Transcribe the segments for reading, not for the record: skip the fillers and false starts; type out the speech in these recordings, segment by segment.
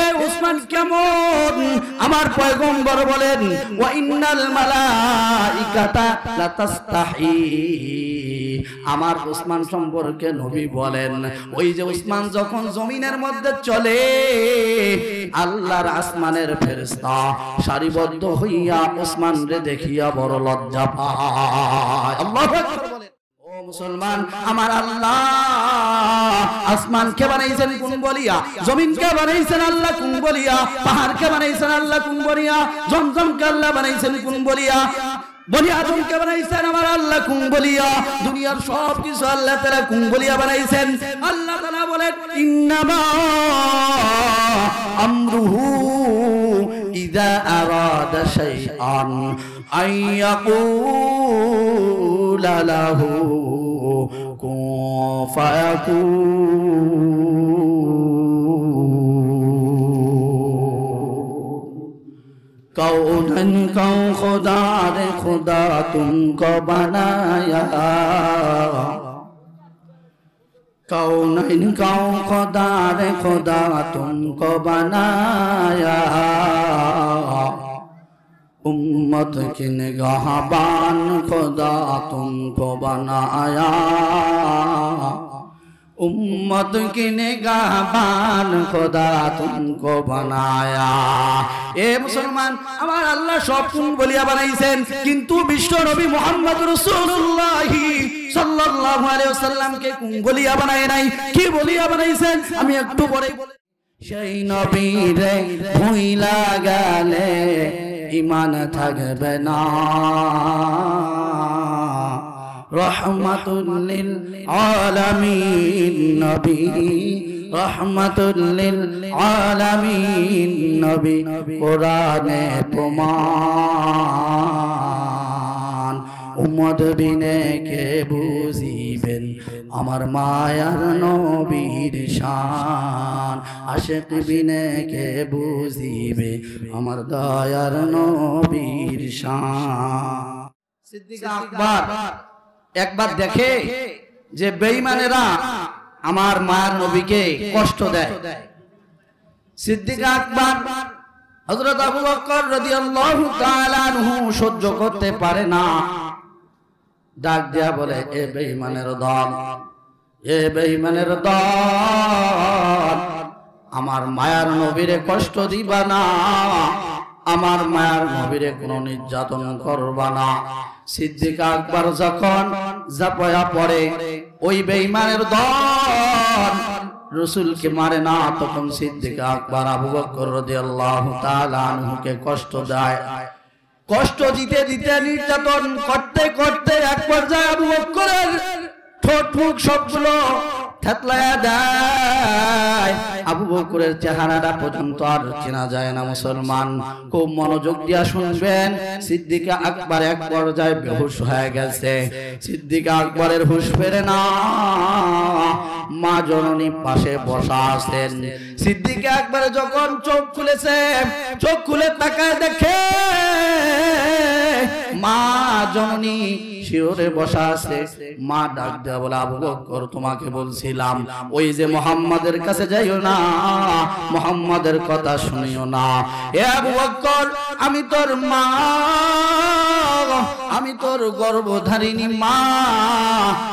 এ উসমান কেমন? আমার পয়গম্বর বলেন ওয়া ইন্নাল মালাইকাতা লাতাস্তাহি। আমার উসমান সম্পর্কে নবী বলেন ওই যে উসমান যখন জমিনের মধ্যে চলে আল্লাহর আসমানের ফেরেশতা সারিবদ্ধ হইয়া উসমান রে দেখিয়া বড় লজ্জা পায়। আল্লাহু আকবার বলেন। ও মুসলমান, আমার আল্লাহ আসমান কে বানাইছেন কোন বলিয়া, জমিন কে বানাইছেন আল্লাহ কোন বলিয়া, পাহাড় কে বানাইছেন আল্লাহ কোন বলিয়া, জমজম কে আল্লাহ বানাইছেন কোন বলিয়া, বনি আদম কে বানাইছেন আমার আল্লাহ কোন বলিয়া, দুনিয়ার সব কিছু আল্লাহ তাআলা কোন বলিয়া বানাইছেন। আল্লাহ তাআলা বলেন ইন্নামা আমরুহু ইযা আরাদা শাইআন আইয়াকুলা লাহু কুন ফায়াকুন। कौन कौन खुदा रे खुदा तुमको बनाया, कौन कौन खुदा रे खुदा तुमको बनाया, उम्मत की निगाहबान खुदा तुमको बनाया, उम्मत की निगाहबान खुदा तुमको बनाया। ए मुसलमान, আমার আল্লাহ সব কোন বলিয়া বানাইছেন, কিন্তু বিশ্ব নবী মুহাম্মদ রাসূলুল্লাহ সাল্লাল্লাহু আলাইহি ওয়াসাল্লামকে কোন বলিয়া বানায় নাই, কি বলিয়া বানাইছেন আমি একটু পরে বলি। সেই নবীরে ভুইলা গেলে ঈমান থাকবে না, রহমাতুল লিল আলামিন নবী, রহমাতুল লিল আলামিন নবী, কোরআনে প্রমাণ। উম্মত বিনে কে বুঝিবেন আমার মায়ার নবীর শান, আশিক বিনে কে বুঝিবে আমার দয়ার নবীর শান। সিদ্দিক আকবর একবার দেখে যে বেঈমানেরা আমার মায়ের নবীকে কষ্ট দেয়। সিদ্দিক আকবর হযরত আবু বকর রাদিয়াল্লাহু তাআলা আনহু সহ্য করতে পারে না, ডাক দিয়া বলে এ বেঈমানের দল, এ বেঈমানের দল, আমার মায়ার নবীরে কষ্ট দিবা না, আমার মায়ার নবীরে কোনো নির্যাতন করবা না। সিদ্দিক আকবর যখন জাপায়া পড়ে ওই বেঈমানের দল রাসূলকে মারে না, তখন সিদ্দিক আকবর আবু বকর রাদিয়াল্লাহু তাআলা আনহুকে কষ্ট দেয়। কষ্ট দিতে দিতে নির্যাতন করতে করতে এক পর্যায়ে আবু বকরের ঠোঁট মুখ সবগুলো থেতলায়া দেয়। আবু বকরের চেহারাটা পর্যন্ত আর চেনা যায় না। মুসলমান খুব মনোযোগ দিয়া শুনবেন। সিদ্দিক আকবর এক পর্যায়ে বেহুশ হয়ে গেছে। সিদ্দিক আকবরের হুঁশ ফেরে না, মা জননী পাশে বসা আছেন। সিদ্দিক আকবর যখন চোখ খুলেছে, চোখ খুলে তাকায় দেখে মা জননী শিওরে বসা আছে। মা ডাক দেয়া বলে আবু বকর তোমাকে বলছিলাম ওই যে মুহাম্মাদের কাছে যাইও না, মুহাম্মাদের কথা শুনিও না। এ আবু বকর আমি তোর মা, আমি তোর গর্ভধারিণী মা।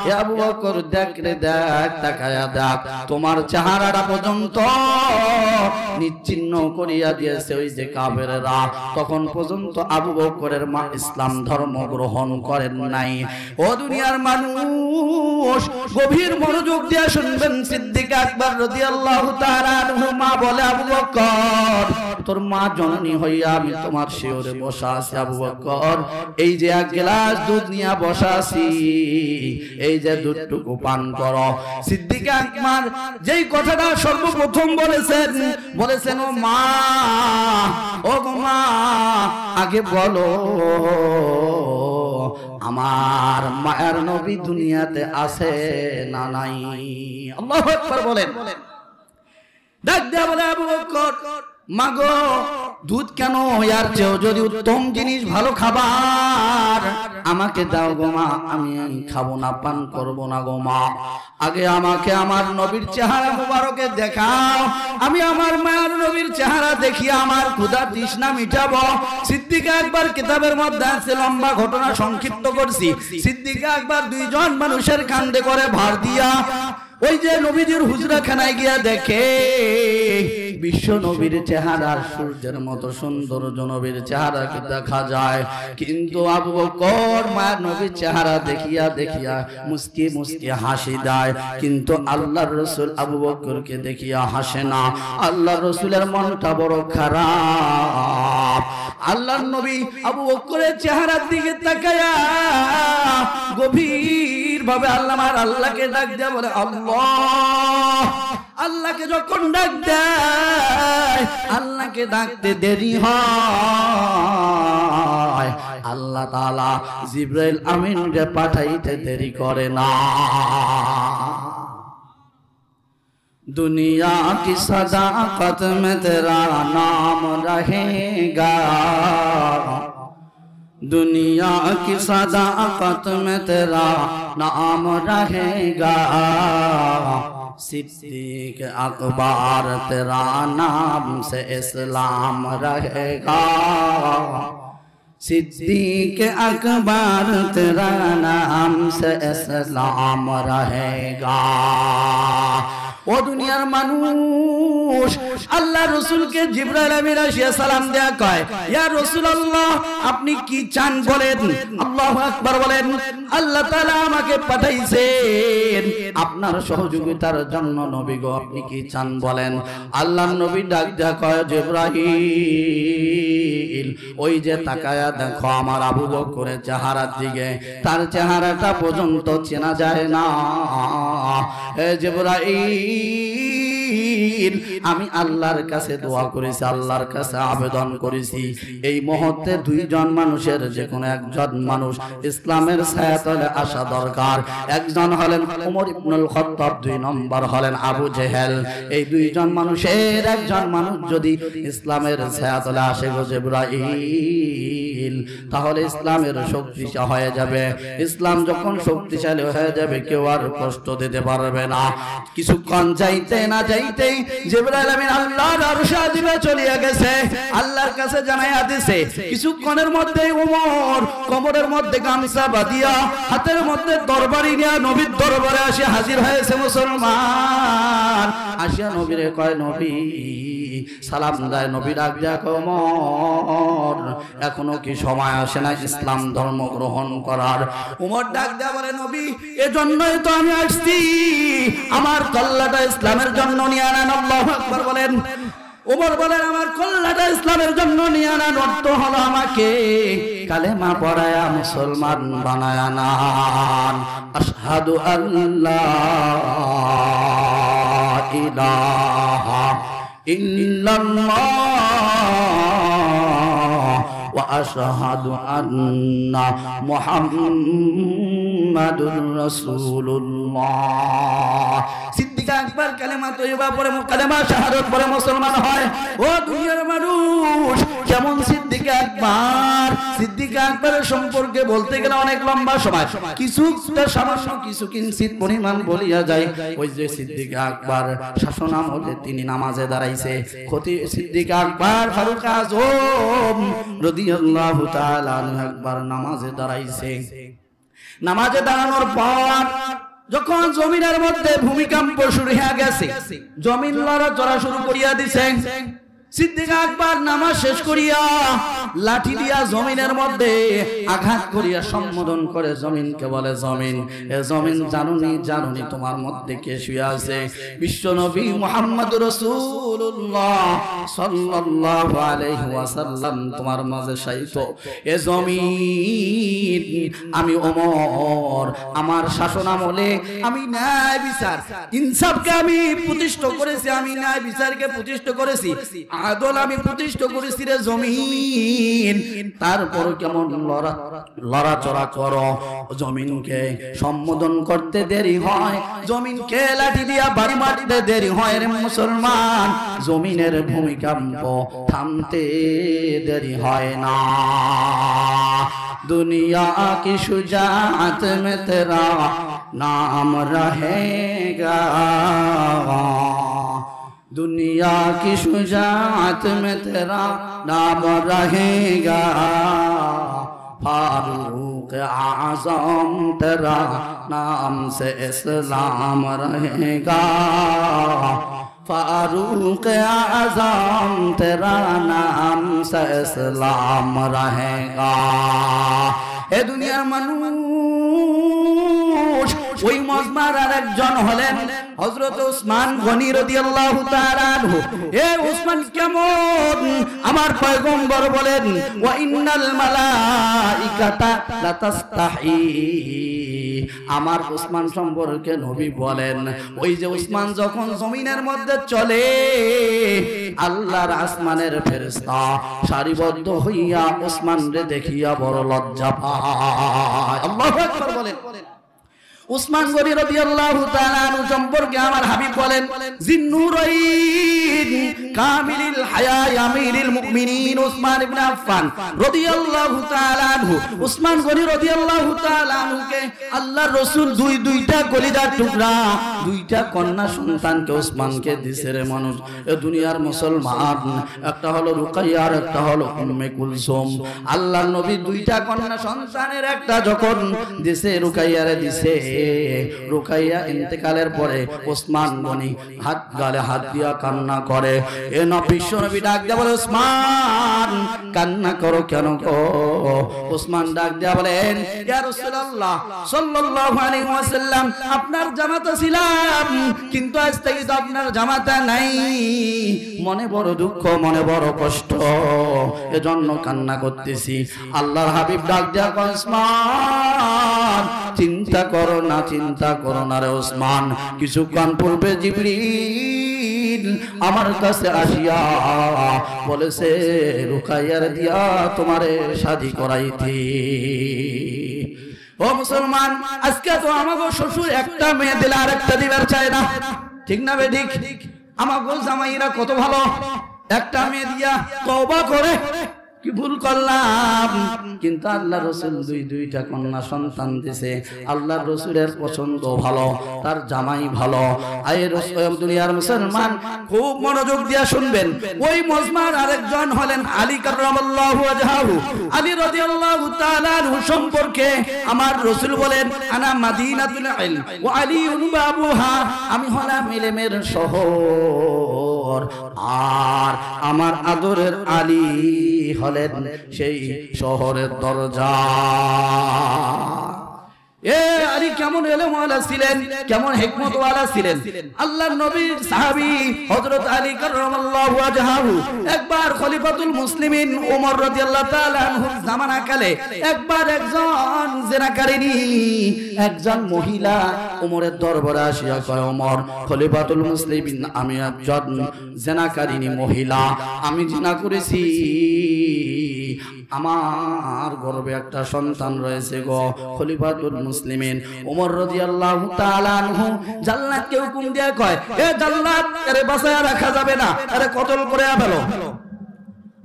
এ আবু বকর দেখ রে দেখ, তাকায়া দেখ, তোমার চেহারাটা পর্যন্ত নিচ্ছিন্ন করিয়া দিয়েছে ওই যে কাফেররা। তখন পর্যন্ত আবু বকরের মা ইসলাম ধর্ম গ্রহণ করেন নাই। ও দুনিয়ার মানুষ গভীর মনোযোগ দিয়ে শুনবেন। সিদ্দিক আকবর রাদিয়াল্লাহু তাআলা আনহু মা বলে আবু বকর তোর মা জননী হইয়া আমি তোমার শিওরে বসা আছি। আবু বকর এই যে এক গ্লাস দুধ নিয়ে বসা আছি, এই যে দুধটুকু পান করো। সিদ্দিক আকবর যেই কথাটা সর্বপ্রথম বলেছেন ও মা, ও গো মা আগে বলো আমার মায়ের নবী দুনিয়াতে আছে না নাই? আল্লাহু আকবার বলেন। ডাক দেয়া বলে আবু বকর মাগো দুধ কেন, ইয়ার চেয়েও যদি উত্তম জিনিস ভালো খাবার আমাকে দাও গো মা, আমি খাবো না, পান করবো না গো মা। আগে আমাকে আমার নবীর চেহারা মুবারকে দেখাও, আমি আমার মায়ের নবীর চেহারা দেখিয়ে আমার ক্ষুধা তৃষ্ণা মিটাবো। সিদ্দিক আকবর কিতাবের মধ্যে আছে, লম্বা ঘটনা সংক্ষিপ্ত করছি। সিদ্দিক আকবর দুইজন মানুষের কান্দে করে ভার দিয়া ওই যে নবীজির হুজরাখানায় গিয়া দেখে বিশ্ব নবীর চেহারা সূর্যের মতো সৌন্দর্য নবীর চেহারাকে দেখা যায়, কিন্তু আবু বকর মায়ের নবীর চেহারা দেখিয়া দেখিয়া মুস্কি মুস্কি হাসি দেয়, কিন্তু আল্লাহর রাসূল আবু বকরকে দেখিয়া হাসে না। আল্লাহর রাসূলের মনটা বড় খারাপ। আল্লাহর নবী আবু বকরের চেহারার দিকে তাকায়া গভীর ভাবে আল্লাহকে ডাক দেয়া বলে আল্লাহ। আল্লাহকে যখন ডাক দেয়, আল্লাহকে ডাকতে দেরি হয়, আল্লাহ তাআলা জিবরাইল আমিনকে পাঠাইতে দেরি করে না। दुनिया की सदाकत में तेरा नाम रहेगा, दुनिया की सदाकत में तेरा नाम रहेगा, सिद्दीक अकबर तेरा नाम से इस्लाम रहेगा, सिद्दीक अकबर तेरा नाम से इस्लाम रहेगा। ও দুনিয়ার মানুষ, আল্লাহ রাসূলকে জিবরাইল আমিন আসিয়া সালাম দেয়া কয়, ইয়া রাসূলুল্লাহ আপনি কি চান বলেন। আল্লাহু আকবার বলেন। আল্লাহ তাআলা আমাকে পাঠাইছেন আপনার সহযোগিতার জন্য। নবী গো আপনি কি চান বলেন। আল্লাহর নবী ডাক দেয়া কয়, জিবরাইল ওই যে তাকায়া দেখো আমার আবু বকরের চেহারার দিকে, তার চেহারাটা পর্যন্ত চেনা যায় না। হে জিবরাইল আমি আল্লাহর কাছে দোয়া করেছি, আল্লাহর কাছে আবেদন করেছি, এই মুহূর্তে দুইজন মানুষের যে কোনো একজন মানুষ ইসলামের ছায়াতলে আসা দরকার। একজন হলেন ওমর ইবনুল খাত্তাব, 2 নম্বর হলেন আবু জেহেল। এই দুইজন মানুষের একজন মানুষ যদি ইসলামের ছায়াতলে আসে গো জিবরাইল, তাহলে ইসলামের শক্তিশালী হয়ে যাবে। ইসলাম যখন শক্তিশালী হয়ে যাবে কেউ আর কষ্ট দিতে পারবে না। কিছুক্ষণ যাইতে না যাইতেই জিবরাইল আমিন আল্লাহর আরশে আজিমে চলিয়া গেছে, আল্লাহর কাছে জানাইয়া দিছে। কিছুক্ষণের মধ্যেই ওমর কোমরের মধ্যে গামছা বাঁধিয়া হাতের মধ্যে তরবারি নিয়ে নবীর দরবারে আসে হাজির হয়েছে। মুসলমান আসিয়া নবীরে কয়, নবী সালাম দেয়। নবী ডাক দেয়া কয়, ওমর এখনো কি সময় আসে না ইসলাম ধর্ম গ্রহণ করার। ওমর ডাক দেয়া বলে, নবী এজন্যই তো আমি আসছি, আমার কল্লাটা ইসলামের জন্য নিয়ে আনেন। আল্লাহু আকবার বলেন। ওমর বলেন, আমার কল্লাটা ইসলামের জন্য নিয়ে আনার অর্থ হলো আমাকে কালেমা পড়ায়া মুসলমান বানায়া নান। আশহাদু আল্লা ইলাহা ইল্লাল্লাহ ওয়া আশহাদু আন্না মুহাম্মাদুর রাসূলুল্লাহ। সিদ্দিক আকবর কালেমা তয়্যিবা পড়ে, কালেমা শাহাদাত পড়ে মুসলমান হয়। ও দুনিয়ার মানুষ, যেমন সিদ্দিক আকবরের সম্পর্কে বলতে গেলে অনেক লম্বা সময়, কিছুটা সামান্য কিছু কিঞ্চিত পরিমাণ বলিয়া যায়। ওই যে সিদ্দিক আকবর শাসন আমলে তিনি নামাজে দাঁড়াইছে। সিদ্দিক আকবর ফারুক আজম রাদিয়াল্লাহু তাআলা আনহু একবার নামাজে দাঁড়াইছে। নামাজে দাঁড়ানোর পর যখন জমিনের মধ্যে ভূমিকম্প শুরু হয়ে গেছে, জমিন লড়াচড়া শুরু করিয়া দিছে, সিদ্দিক আকবর নামাজ শেষ করিয়া লাঠি দিয়া জমিনের মধ্যে আঘাত করিয়া সম্বোধন করে জমিনকে বলে, জমিন এ জমিন জানুনি তোমার মধ্যে কে শুয়ে আছে। বিশ্ব নবী মুহাম্মদুর রাসূলুল্লাহ সাল্লাল্লাহু আলাইহি ওয়াসাল্লাম তোমার মাঝে শায়িত। এ জমিন আমি ওমর আমার শাসন আমলে আমি ন্যায় বিচার ইনসাফকে আমি প্রতিষ্ঠা করেছি, আমি ন্যায় বিচারকে প্রতিষ্ঠা করেছি। আদল আমি প্রতিষ্ঠা করেছি রে জমিন, তারপর কেমন লড়াচড়া করো। জমিনকে সম্বোধন করতে দেরি হয়, জমিনকে লাঠি দিয়া বাড়ি মারতে দেরি হয় রে মুসলমান, জমিনের ভূমিকম্প থামতে দেরি হয় না। दुनिया की शुजाअत में तेरा नाम रहेगा, दुनिया की शुजाअत में तेरा नाम रहेगा, फारूक आज़म तेरा नाम से इस्लाम रहेगा, फारूक आज़म तेरा नाम से इस्लाम रहेगा। ए दुनिया মানুষ ওই মজমার আরেকজন হলেন হযরত উসমান গনি রাদিয়াল্লাহু তাআলা আনহু। এ উসমান কেমন? আমার পয়গম্বর বলেন ওয়া ইন্নাল মালাইকাতা লাতাস্তাহি। আমার উসমান সম্পর্কে নবী বলেন ওই যে উসমান যখন জমিনের মধ্যে চলে, আল্লাহর আসমানের ফেরেশতা সারিবদ্ধ হইয়া উসমানরে দেখিয়া বড় লজ্জা পায়। আল্লাহু আকবার বলেন। উসমান গনি রাদিয়াল্লাহু তাআলা আনহু সম্পর্কে আমার হাবিব বলেন জিন্নুরাইন কামিলিল হায়া আমিরুল মুমিনিন উসমান ইবনে আফফান রাদিয়াল্লাহু তাআলা আনহু। উসমান গনি রাদিয়াল্লাহু তাআলা আনহুকে আল্লাহর রাসূল দুইটা কলিজার টুকরা, দুইটা কন্যা সন্তানকে উসমানকে দিছে রে মানুষ। এ দুনিয়ার মুসলমান, একটা হলো রুকাইয়া আর একটা হলো উম্মে কুলসুম। আল্লাহর নবী দুইটা কন্যা সন্তানের একটা যখন দিছে রুকাইয়ারে দিছে, রুকাইয়া ইন্তেকালের পরে ওসমান গনি হাত গালে হাত দিয়া কান্না করে। এ বিশ্ব নবী ডাক দিয়া বলে ওসমান কান্না করো কেন গো? ওসমান ডাক দিয়া বলেন ইয়া রাসূলুল্লাহ সাল্লাল্লাহু আলাইহি ওয়াসাল্লাম আপনার জামাতা ছিলাম, কিন্তু আজ থেকে তো আপনার জামাতা নাই, মনে বড় দুঃখ, মনে বড় কষ্ট, এজন্য কান্না করতেছি। আল্লাহর হাবিব ডাক দিয়া কয় ওসমান চিন্তা করো না, চিন্তা করো না রে ওসমান। কিছুক্ষণ পূর্বে জিবরিল আমার কাছে আসিয়া বলেছে রুকাইয়ার দিয়া তোমারে শাদী করাইতি। ও মুসলমান, আজকে তো আমাগো শ্বশুর একটা মেয়ে দিলে আরেকটা দিবার চায় না, ঠিক না বে ঠিক? আমাগো জামাইরা কত ভালো, একটা মেয়ে দিয়া তওবা করে কি ভুল করলাম, কিন্তু আল্লাহর রাসূল দুইটা কন্যা সন্তান দিয়েছে। আল্লাহর রাসূলের পছন্দ ভালো, তার জামাই ভালো। আয় রাসূল দুনিয়ার মুসলমান খুব মনোযোগ দিয়ে শুনবেন। ওই মজমার আরেকজন হলেন আলী কাররামাল্লাহু ওয়াজহাহু। আলী রাদিয়াল্লাহু তাআলা আনহু সম্পর্কে আমার রাসূল বলেন আনা মাদিনাতুল ইলম ওয়া আলীউন বাবুহা, আমি হলাম ইলমের শহর আর আমার আদরের আলী হলেন সেই শহরের দরজা। এ আলী কেমন ইলম ওয়ালা ছিলেন, কেমন হিকমত ওয়ালা ছিলেন। আল্লাহর নবীর সাহাবী হযরত আলী কাররামাল্লাহু ওয়াজহাহু একবার খলিফাতুল মুসলিমিন ওমর রাদিয়াল্লাহু তাআলা আনহুর জামানাকালে একবার একজন জিনাকারিনী একজন মহিলা ওমরের দরবারে আসিয়া কয় ওমর খলিফাতুল মুসলিমিন আমি একজন জিনাকারিনী মহিলা, আমি জিনা করেছি, আমার গর্ভে একটা সন্তান রয়েছে গো। খলিফাতুল মুসলিমিন ওমর রাদিয়াল্লাহু তাআলা আনহু জাল্লাদকে হুকুম দিয়া কয় এ জাল্লাদ এরে বাঁচায়া রাখা যাবে না, এরে কতল করে ফেলো।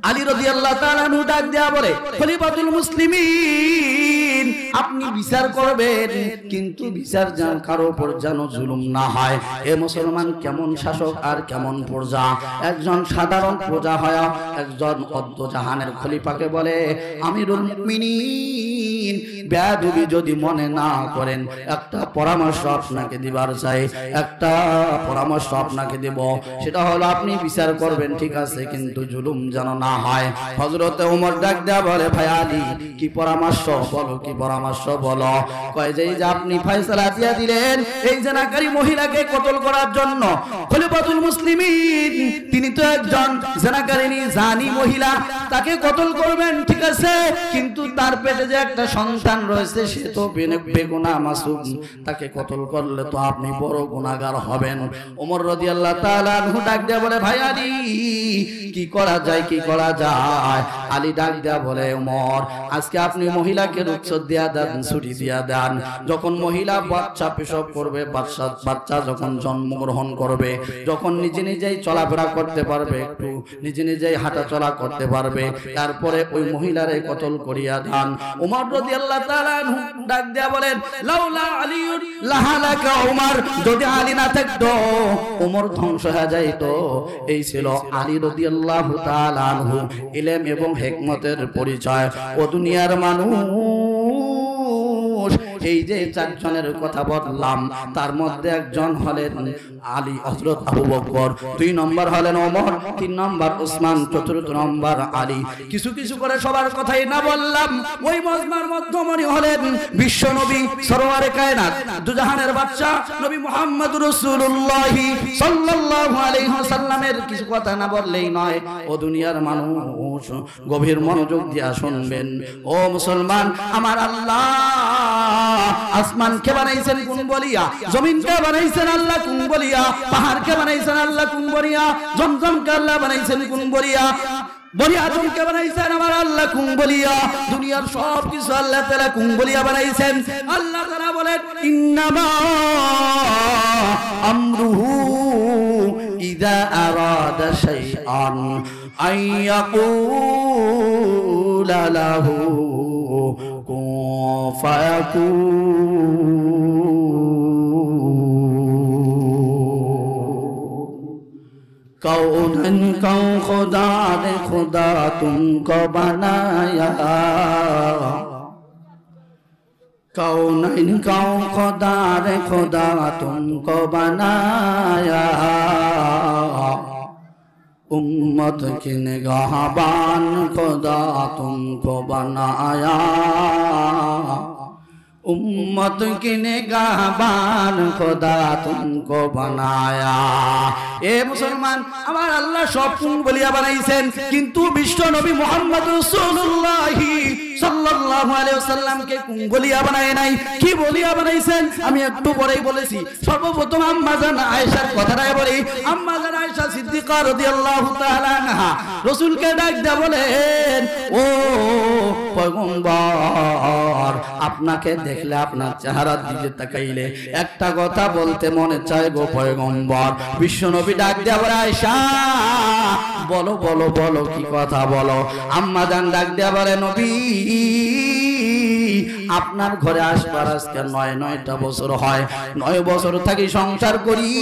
আলী রাদিয়াল্লাহু তাআলা আনহু ডাক দেয়া বলে খলিফাতুল মুসলিমিন আপনি বিচার করবেন, কিন্তু বিচার যেন কারো উপর যেন জুলুম না হয়। এ মুসলমান কেমন শাসক আর কেমন প্রজা। একজন সাধারণ প্রজা হয় একজন অদ্দজাহানের খলিফাকে বলে আমিরুল মুমিনিন বেয়াদবি যদি মনে না করেন একটা পরামর্শ আপনাকে দিবার চাই, একটা পরামর্শ আপনাকে দেব, সেটা হলো আপনি বিচার করবেন ঠিক আছে, কিন্তু জুলুম যেন না হয়। হযরত ওমর ডাক দেয়া বলে ভাই আলী কি পরামর্শ বলো, কি পরামর্শ বলো। কয় যে আপনি ফয়সালা দিয়া দিলেন এই জেনাকারী মহিলাকে কতল করার জন্য, খলিফাতুল মুসলিমিন তিনি তো একজন জেনাকারিনী জানি মহিলা, তাকে কতল করবেন ঠিক আছে, কিন্তু তার পেটে যে একটা সন্তান রয়েছে সে তো বেগুনাহ মাসুম, তাকে কতল করলে তো আপনি বড় গুনাহগার হবেন। ওমর রাদিয়াল্লাহু তাআলা আনহু ডাক দিয়ে বলে, ভাই আলী কি করা যায়, কি করা যায়? আলী ডাক দিয়া বলে, ওমর আজকে আপনি মহিলাকে রুখসত দিয়া দেন, ছুটি দিয়া দেন। যখন মহিলা বাচ্চা পেশাব করবে, বাচ্চা যখন জন্মগ্রহণ করবে, যখন নিজে নিজেই চলাফেরা করতে পারবে, একটু নিজে নিজেই হাঁটা চলা করতে পারবে, তারপরে ওই মহিলারে কতল করিয়া দেন। ওমর রাদিয়াল্লাহু তাআলা আনহু ডাক দিয়া বলেন, লাউলা আলিউন লাহালাকা ওমর, যদি আলী না থাকতো ওমর ধ্বংস হয়ে যাইতো। এই ছিল আলী রাদিয়াল্লাহু তাআলা আনহু ইলম এবং হিকমতের পরিচয়। ও দুনিয়ার মানুষ, এই যে চারজনের কথা বললাম তার মধ্যে একজন হলেন আলী হযরত আবু বকর, 2 নম্বর হলেন ওমর, 3 নম্বর উসমান, 4 নম্বর আলী। কিছু কিছু করে সবার কথাই না বললাম। ওই মজমার মধ্যমণি হলেন বিশ্ব নবী সরওয়ারে কায়নাত, দুজাহানের বাদশা নবী মুহাম্মদুর রাসূলুল্লাহ সাল্লাল্লাহু আলাইহি ওয়াসাল্লামের কিছু কথা না বললেই নয়। ও দুনিয়ার মানুষ, গভীর মনোযোগ দিয়ে শুনবেন। ও মুসলমান, আমার আল্লাহ আসমানকে বানাইছেন কোন বলিয়া, জমিনকে বানাইছেন আল্লাহ কোন বলিয়া, পাহাড়কে বানাইছেন আল্লাহ কোন বলিয়া, জমজমকে আল্লাহ বানাইছেন কোন বলিয়া, বনি আদমকে বানাইছেন আমার আল্লাহ কোন বলিয়া, দুনিয়ার সব কিছু আল্লাহ তাআলা কোন বলিয়া বানাইছেন। আল্লাহ তাআলা বলেন, ইন্নামা আমরুহু ইযা আরাদা শাইআন আইয়াকুলা লাহু কুন ফায়াকুন। कौन कौ खुदा ने खुदा तुमको बनाया, कौन कौ खुदा ने खुदा तुमको बनाया, उम्मत की निगाहबान खुदा तुमको बनाया, उम्मत की निगाहबान खुदा तुमको बनाया। ए मुसलमान, আমার আল্লাহ সব কোন বলিয়া বানাইছেন, কিন্তু বিশ্ব নবী মুহাম্মদ রাসূলুল্লাহ সাল্লাল্লাহু আলাইহি ওয়াসাল্লামকে কোন বলিয়া বানায় নাই, কি বলিয়া বানাইছেন আমি একটু পরেই বলেছি। সর্বপ্রথম আম্মা জান আয়েশার কথাটাই বলি। আম্মা জান আয়েশা সিদ্দিকা রাদিয়াল্লাহু তাআলা আনহা রাসূলকে ডাক দিয়ে বলেন, ও পয়গম্বর, আপনাকে দেখলে আপনার চেহারার দিকে তাকাইলে একটা কথা বলতে মনে চায় গো পয়গম্বর। বিশ্বনবী ডাক দিয়ে বলে, আয়েশা বলো বলো বলো, কি কথা বলো। আম্মা জান ডাক দিয়ে বলে, নবী আপনার ঘরে আসবার আজকে 9টা বছর হয়, 9 বছর থাকি সংসার করি,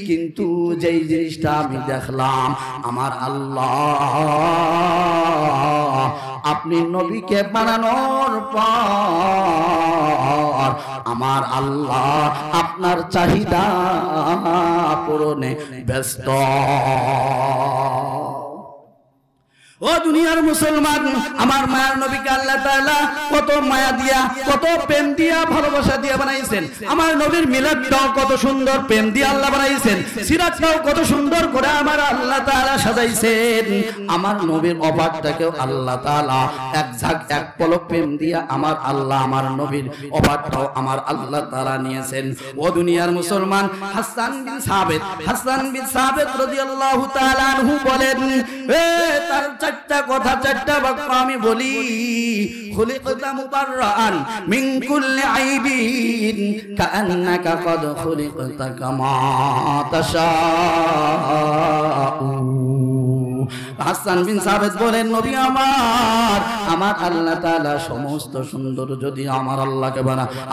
কিন্তু যেই জিনিসটা আমি দেখলাম আমার আল্লাহ আপনি নবীকে বানানোর পর আমার আল্লাহ আপনার চাহিদা পূরণে ব্যস্ত। ও দুনিয়ার মুসলমান, আমার মায়ের নবীকে আল্লাহ তাআলা কত মায়া দিয়া, কত প্রেম দিয়া, ভালোবাসা দিয়া বানাইছেন। আমার নবীর মিলাদটাও কত সুন্দর প্রেম দিয়া আল্লাহ বানাইছেন, সিরাতটাও কত সুন্দর করে আমার আল্লাহ তাআলা সাজাইছেন। আমার নবীর অবাকটাকেও আল্লাহ তাআলা এক ঝাঁক এক পলক প্রেম দিয়া আমার আল্লাহ আমার নবীর অবাকটাও আমার আল্লাহ তাআলা নিয়েছেন। ও দুনিয়ার মুসলমান, হাসান বিন সাবিত রাদিয়াল্লাহু তাআলা আনহু বলেন, তার 4টা কথা, 4টা বাক্য আমি বলি। খুলিকতা মুবাররাআন মিন কুল্লি আইবিন কাআন্নাকা কদ খুলিকতা কামা তাশাউ। হাসান বিন সাবিত বলেন, নবী আমার আল্লাহ তাআলা সমস্ত সুন্দর যদি আমার আল্লাহকে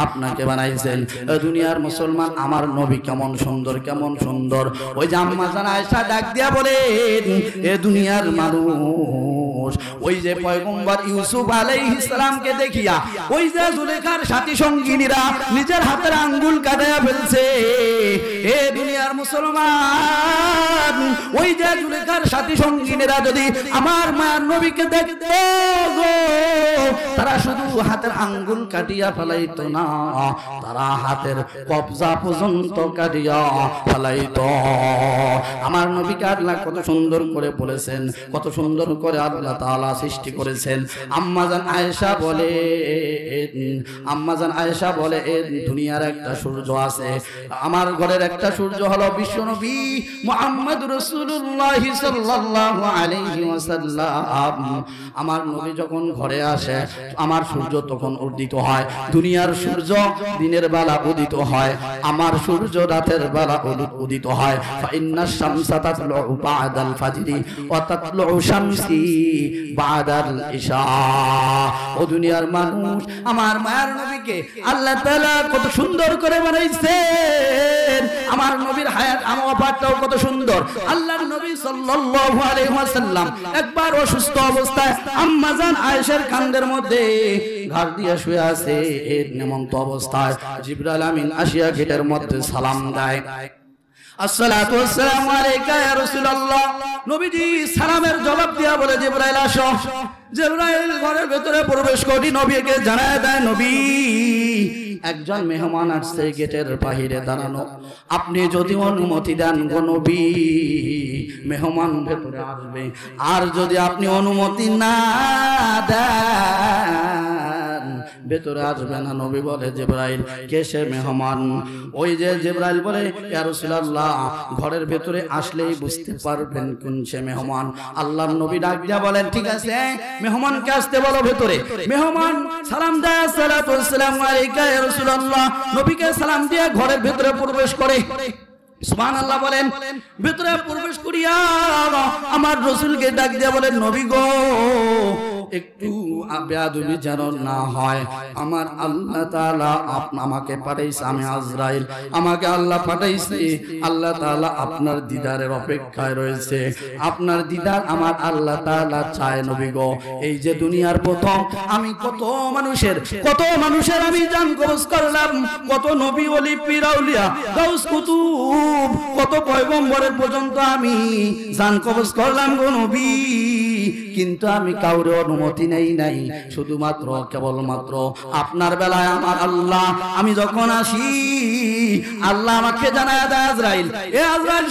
আপনাকে বানাইছেন। দুনিয়ার মুসলমান, আমার নবী কেমন সুন্দর, কেমন সুন্দর। ওই যে আম্মা জান আয়েশা ডাক দিয়া বলেন, এ দুনিয়ার মানুষ, ওই যে পয়গম্বর ইউসুফ আলাইহিস সালামকে দেখিয়া ওই যে জুলেখার সাথী সঙ্গিনীরা নিজের হাতের আঙ্গুল কাটায়া ফেলছে। এ দুনিয়ার মুসলমান, ওই যে জুলেখার সাথী সঙ্গিনীরা নবীরা যদি আমার মায়ের নবীকে দেখতো গো, তারা শুধু হাতের আঙ্গুল কাটিয়া ফেলাইতো না, তারা হাতের কবজা পর্যন্ত কাটিয়া ফেলাইতো। আমার নবীকে আল্লাহ কত সুন্দর করে বলেছেন, কত সুন্দর করে আল্লাহ তাআলা সৃষ্টি করেছেন। আম্মাজান আয়েশা বলে, আম্মাজান আয়েশা বলে, দুনিয়ার একটা সূর্য আছে, আমার ঘরের একটা সূর্য হলো বিশ্বনবী মুহাম্মদ রাসূলুল্লাহ সাল্লাল্লাহু আলাইহি ওয়াসাল্লাম। আমার নবী যখন ঘরে আসে আমার সূর্য তখন উদিত হয়। দুনিয়ার সূর্য দিনের বেলা উদিত হয়, আমার সূর্য রাতের বেলা উদিত হয়। ফাইন্নাশ শামসা তাতলু বা'দাল ফাজরি ওয়া তাতলু শামসি বা'দাল ইশা। ও দুনিয়ার মানুষ, আমার মায়ের নবীকে আল্লাহ তাআলা কত সুন্দর করে বানাইছেন। আমার নবীর হায়াত ওয়াফাতটাও কত সুন্দর। আল্লাহর নবী সাল্লাল্লাহু আলাইহি ওয়াসাল্লাম একবার অসুস্থ অবস্থায় আম্মাজান আয়েশার কাঁধের মধ্যে ঘাড় দিয়ে শুয়ে আছে। এমন্ত অবস্থায় জিবরাইল আমিন আসিয়া গেটের মধ্যে সালাম দেয়, আসসালাতু ওয়াসসালামু আলাইকা ইয়া রাসূলুল্লাহ। নবীজি সালামের জবাব দিয়া বলে, জিবরাইল আসো। জিবরাইল ঘরের ভিতরে প্রবেশ করে নবীকে জানায় দেয়, নবী একজন মেহমান আসছে, গেটের বাহিরে দাঁড়ানো, আপনি যদি অনুমতি দেন গো নবী মেহমান ভেতরে আসবে, আর যদি আপনি অনুমতি না দেন ভেতরে আসবে না। নবী বলে, জিবরাইল কে সে মেহমান? ওই যে জিবরাইল বলে, ইয়া রাসূলুল্লাহ ঘরের ভেতরে আসলেই বুঝতে পারবেন কোন সে মেহমান। আল্লাহর নবী ডাক দিয়া বলেন, ঠিক আছে মেহমানকে আসতে বলো ভেতরে। মেহমান সালাম দেয়, আসসালাতু ওয়াসসালামু আলাইকা ইয়া রাসূলুল্লাহ। নবীকে সালাম দিয়ে ঘরের ভেতরে প্রবেশ করে, সুবহানাল্লাহ বলেন। ভেতরে প্রবেশ করিয়া আমার রাসূলকে ডাক দিয়া বলেন, নবী গো একটু বেয়াদবি যেন না হয়, আমার আল্লাহ তাআলা আমাকে পাঠাইছে, আমি আজরাইল, আমাকে আল্লাহ পাঠাইছে, আল্লাহ তাআলা আপনার দিদারের অপেক্ষায় রয়েছে, আপনার দিদার আমার আল্লাহ তাআলা চায় নবী গো। এই যে দুনিয়ার প্রথম আমি কত মানুষের আমি জান কবজ করলাম, কত নবী ওলি পীর আউলিয়া গাউস কুতুব কত পয়গম্বরের পর্যন্ত আমি জান কবজ করলাম গো নবী, কিন্তু আমি কাউরে অনুমতি নেই নাই, শুধুমাত্র কেবলমাত্র আপনার বেলায় আমার আল্লাহ, আমি যখন আসি আল্লাহ আমাকে জানায় দেয়, আজরাইল এ আজরাইল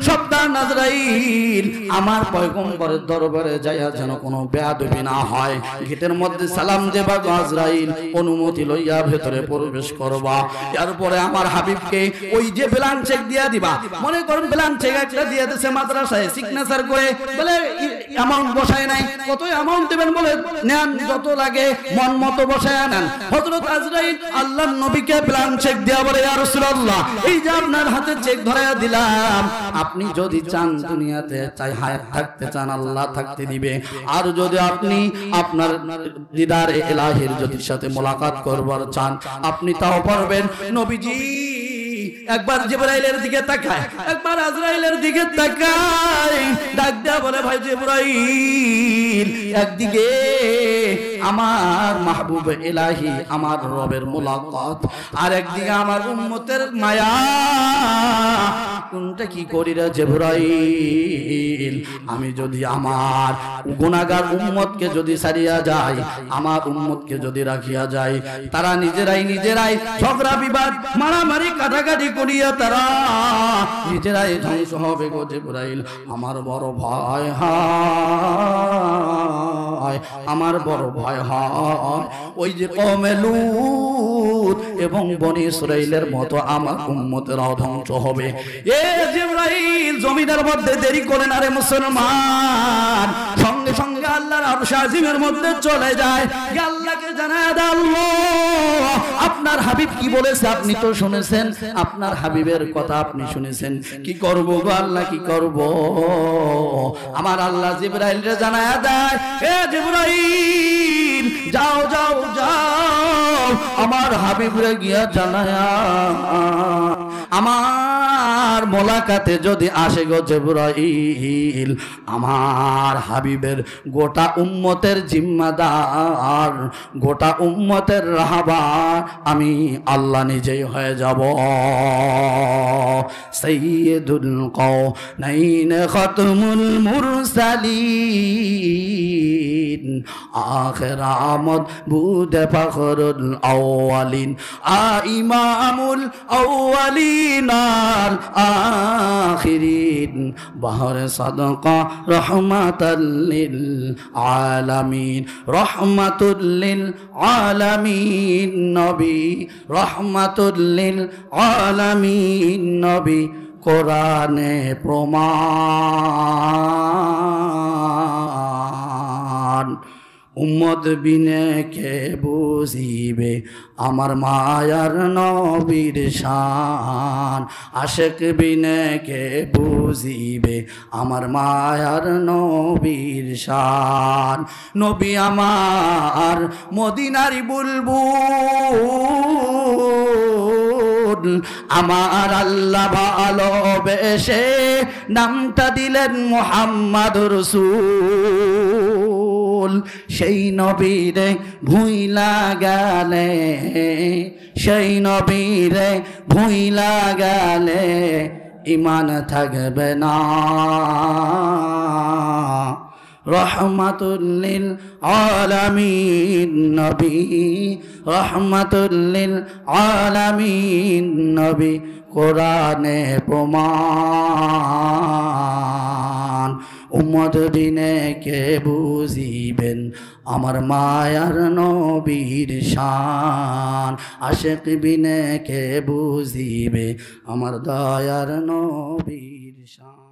সাবধান আজরাইল আমার পয়গম্বরের দরবারে যাইয়া যেন কোনো বেয়াদবি না হয়। গেটের মধ্যে সালাম দেবা গো আজরাইল, অনুমতি লইয়া ভেতরে প্রবেশ করবা। এরপরে আমার হাবিবকে ওই যে ব্ল্যাঙ্ক চেক দিয়া দিবা, মনে করেন ব্ল্যাঙ্ক চেক একটা দিয়ে দিয়েছে মাদ্রাসায় সিগনেচার করে, বলে অ্যামাউন্ট বসায় নাই, কত অ্যামাউন্ট দেবেন বলে নেন, যত লাগে মন মতো বসায় নেন। হযরত আজরাইল আল্লাহর নবীকে ব্ল্যাঙ্ক চেক দেয়া বলে, ইয়া রাসূলুল্লাহ এই যে আপনার হাতে চেক ধরায়া দিলাম, আপনি যদি চান দুনিয়াতে চাই হায়াত থাকতে চান আল্লাহ থাকতে দিবে, আর যদি আপনি আপনার দিদার ইলাহির জ্যোতির সাথে মোলাকাত করবার চান আপনি তাও পারবেন। নবীজি একবার জিবরাইলের দিকে তাকায়, একবার আজরাইলের দিকে তাকায়, ডাক দেয়া বলে, ভাই জিবরাইল একদিকে আমার মাহবুব ইলাহি আমার রবের মুলাকাত, আর একদিকে আমার উম্মতের মায়া, কোনটা কি করি রে জিবরাইল? আমি যদি আমার গুনাহগার উম্মতকে যদি ছাড়িয়া যাই, আমার উম্মতকে যদি রাখিয়া যাই, তারা নিজেরাই ঝগড়া বিবাদ মারামারি কাটাকাটি করিয়া তারা নিজেরাই ধ্বংস হবে গো জিবরাইল। আমার বড় ভয় হয়, আমার বড় ভয় হয় ওই যে কওমে লূত এবং বনি ইসরাইলের মতো আমার উম্মতেরাও ধ্বংস হবে। এ জিবরাইল জমিনের মধ্যে দেরি করে না রে মুসলমান, সঙ্গে সঙ্গে আল্লাহর আরশ আজিমের মধ্যে চলে যায়, আল্লাহকে জানায় দাও, আল্লাহ আপনার হাবিব কি বলেছে আপনি তো শুনেছেন, আপনার হাবিবের কথা আপনি শুনেছেন, কি করব গো আল্লাহ কি করব? আমার আল্লাহ জিবরাইলকে জানায় দেয়, এ জিবরাইল যাও যাও যাও আমার হাবিবরে গিয়া জানায়া আমার আপনার মোলাকাতে যদি আসে গো জিবরাইল, আমার হাবিবের গোটা উম্মতের জিম্মাদার, গোটা উম্মতের রাহবার আমি আল্লাহ নিজেই হয়ে যাব। সাইয়্যিদুল কাওনাইন খাতমুল মুরসালিন, আখির আমদ বুদ ফখরুল আউয়ালিন, ইমামুল আউয়ালিন আল আখিরিন, বাহর সাদকা রহমাতাল লিল আলামিন, রহমাতুল লিল আলামিন নবী, রহমাতুল লিল আলামিন নবী, কোরআনে প্রমাণ। উম্মত বিনে কে বুঝিবে আমার মায়ার নবীর শান, আশেক বিনে কে বুঝিবে আমার মায়ার নবীর শান। নবী আমার মদিনারি বুলবুল, আমার আল্লাহ ভালোবেসে নামটা দিলেন মুহাম্মাদুর রাসূল। সেই নবীরে ভুইলা গেলে, সেই নবীরে ভুইলা গেলে ঈমান থাকবে না। রহমাতুল লিল আলামিন নবী, রহমাতুল লিল আলামিন নবী, কোরআনে প্রমাণ। উম্মত বিনে কে বুঝিবেন আমার মায়ার নবীর শান, আশেক বিনে কে বুঝিবে আমার দয়ার নবীর শান।